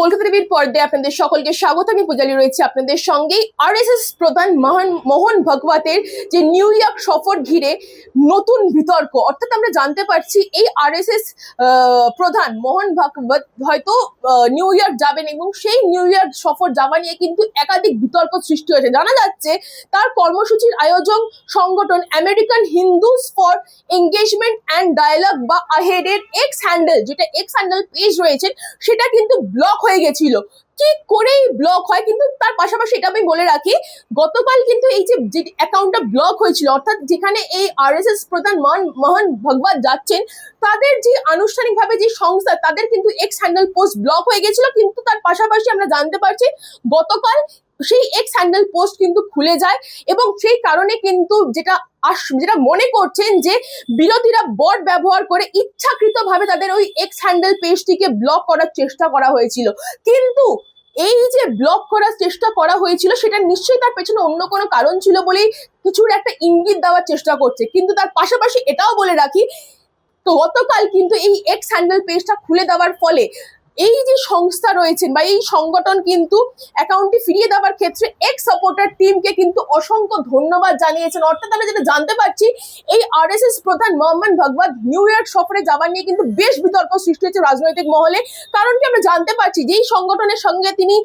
কলকাতা টিভির পর্দায় আপনাদের সকলকে স্বাগত। আমি পূজালি রয়েছি আপনাদের সঙ্গে। আরএসএস প্রধান মোহন ভাগবতের যে নিউ ইয়র্ক সফর ঘিরে নতুন বিতর্ক, অর্থাৎ আমরা জানতে পারছি এই আরএসএস প্রধান মোহন ভাগবত হয়তো নিউ ইয়র্ক যাবেন এবং সেই নিউ ইয়র্ক সফর যাওয়া নিয়ে কিন্তু একাধিক বিতর্ক সৃষ্টি হয়েছে। জানা যাচ্ছে তার কর্মসূচির আয়োজক সংগঠন American Hindus for engagement and dialogue বা আহেডের এক্স হ্যান্ডেল, যেটা এক্স হ্যান্ডেল পেজ রয়েছে, সেটা কিন্তু ব্লক হয়ে গেছিল। কি করেই ব্লক হয়, কিন্তু তার পাশাপাশি এটা আমি বলে রাখি, গতকাল কিন্তু এই যে অ্যাকাউন্টটা ব্লক হয়েছিল, অর্থাৎ যেখানে এই আরএসএস প্রধান মোহন ভাগবত যাচ্ছেন, তাদের যে আনুষ্ঠানিকভাবে যে সংস্থা, তাদের কিন্তু এক্স হ্যান্ডেল পোস্ট ব্লক হয়ে গেছিল। কিন্তু তার পাশাপাশি আমরা জানতে পারছি গতকাল সেই এক্স হ্যান্ডেল পোস্ট কিন্তু খুলে যায় এবং সেই কারণে কিন্তু যেটা মনে করছেন যে বিরোধীরা বট ব্যবহার করে ইচ্ছাকৃতভাবে তাদের ওই এক্স হ্যান্ডেল পেজটিকে ব্লক করার চেষ্টা করা হয়েছিল। কিন্তু এই যে ব্লক করার চেষ্টা করা হয়েছিল, সেটা নিশ্চয়ই তার পেছনে অন্য কোনো কারণ ছিল বলেই কিছুর একটা ইঙ্গিত দেওয়ার চেষ্টা করছে। কিন্তু তার পাশাপাশি এটাও বলে রাখি, তো গতকাল কিন্তু এই এক্স হ্যান্ডেল পেজটা খুলে দেওয়ার ফলে এই যে সংস্থা রয়েছেন বা এই সংগঠন কিন্তু অ্যাকাউন্টটি ফিরিয়ে দেওয়ার ক্ষেত্রে এক্স সাপোর্টার টিমকে কিন্তু অসংখ্য ধন্যবাদ জানিয়েছেন। অর্থাৎ আমরা যেটা জানতে পারছি, এই আরএসএস প্রধান মোহন ভাগবত নিউ ইয়র্ক সফরে যাওয়া নিয়ে কিন্তু বেশ বিতর্ক সৃষ্টি হয়েছে রাজনৈতিক মহলে। কারণ কি আমরা জানতে পারছি যে এই সংগঠনের সঙ্গে তিনি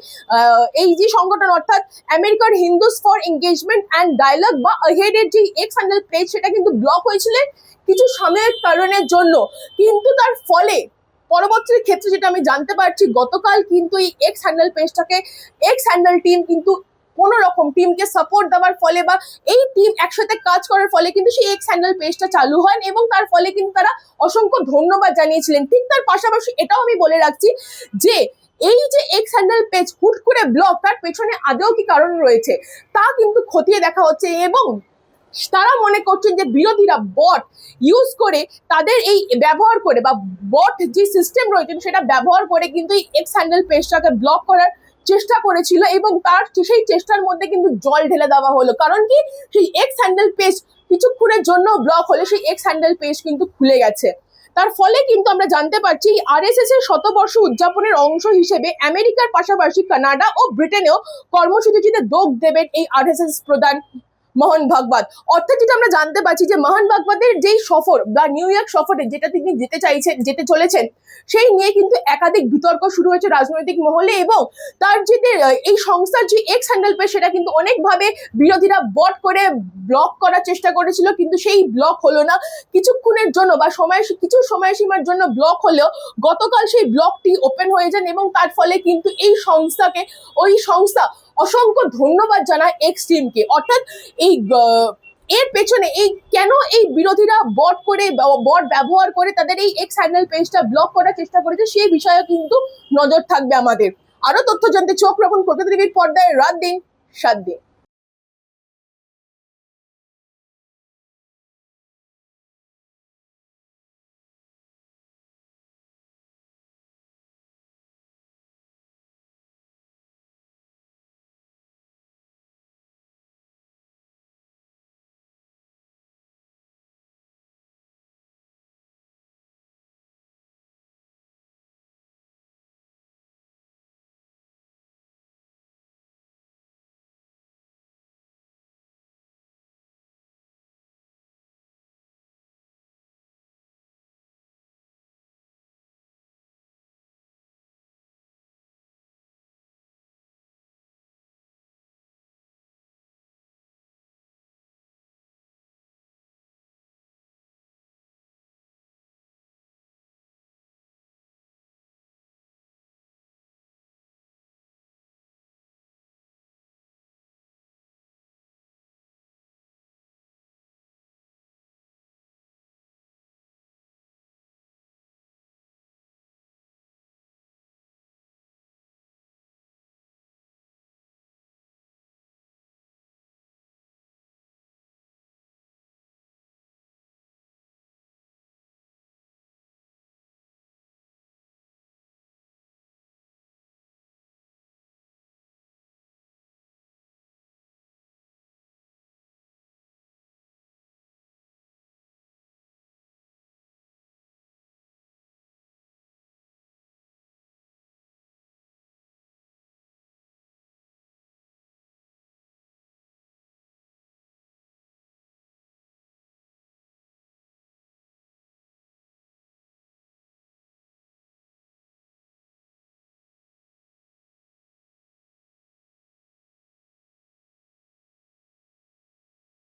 এই যে সংগঠন অর্থাৎ American Hindus for engagement and dialogue বা আহেডের যে এক্স হ্যান্ডেল পেজ, সেটা কিন্তু ব্লক হয়েছিল কিছু সময়ের কারণের জন্য। কিন্তু তার ফলে পরবর্তী ক্ষেত্রে যেটা আমি জানতে পারছি, গতকাল কিন্তু এই এক্স হ্যান্ডেল পেজটাকে এক্স হ্যান্ডেল টিম কিন্তু কোন রকম টিমকে সাপোর্ট দেওয়ার ফলে বা এই টিম একসাথে কাজ করার ফলে কিন্তু সেই এক্স হ্যান্ডেল পেজটা চালু হয় এবং তার ফলে কিন্তু তারা অসংখ্য ধন্যবাদ জানিয়েছিলেন। ঠিক তার পাশাপাশি এটাও আমি বলে রাখছি যে এই যে এক্স হ্যান্ডেল পেজ হুট করে ব্লক, তার পেছনে আদৌ কি কারণ রয়েছে তা কিন্তু খতিয়ে দেখা হচ্ছে এবং তারা মনে করছেন যে বিরোধীরা বট ইউজ করে, তাদের এই ব্যবহার করে বা বট যে সিস্টেম রয়েছে সেটা ব্যবহার করে কিন্তু এই এক্স হ্যান্ডেল পেজটাকে ব্লক করার চেষ্টা করেছিল এবং তার সেই চেষ্টার মধ্যে কিন্তু জল ঢেলে দেওয়া হলো। কারণ কি, সেই এক্স হ্যান্ডেল পেজ কিছুক্ষণের জন্য ব্লক হলে সেই এক্স হ্যান্ডেল পেজ কিন্তু খুলে গেছে। তার ফলে কিন্তু আমরা জানতে পারছি আরএসএস এর শতবর্ষ উদযাপনের অংশ হিসেবে আমেরিকার পাশাপাশি কানাডা ও ব্রিটেনেও কর্মসূচিতে যোগ দেবেন এই আরএসএস প্রধান মোহন ভাগবত। অর্থাৎ যেটা আমরা জানতে পারছি যে মোহন ভাগবতের যেই সফর বা নিউ ইয়র্ক সফরে যেটা তিনি যেতে চলেছেন, সেই নিয়ে কিন্তু একাধিক বিতর্ক শুরু হয়েছে রাজনৈতিক মহলে এবং তার যে এই সংস্থার যে এক্স হ্যান্ডেল পেজ, সেটা কিন্তু অনেকভাবে বিরোধীরা বট করে ব্লক করার চেষ্টা করেছিল, কিন্তু সেই ব্লক হলো না। কিছুক্ষণের জন্য বা কিছু সময়সীমার জন্য ব্লক হলেও গতকাল সেই ব্লকটি ওপেন হয়ে যান এবং তার ফলে কিন্তু এই সংস্থাকে ওই সংস্থা অসংখ্য ধন্যবাদ জানায় এক্স টিমকে। অর্থাৎ এই এর পেছনে এই কেন এই বিরোধীরা বট ব্যবহার করে তাদের এই এক্স হ্যান্ডেল পেজটা ব্লক করার চেষ্টা করেছে, সেই বিষয়ে কিন্তু নজর থাকবে আমাদের। আরো তথ্য জানতে চোখ রাখুন কলকাতা টিভির পর্দায় রাত দিন 7 দিন।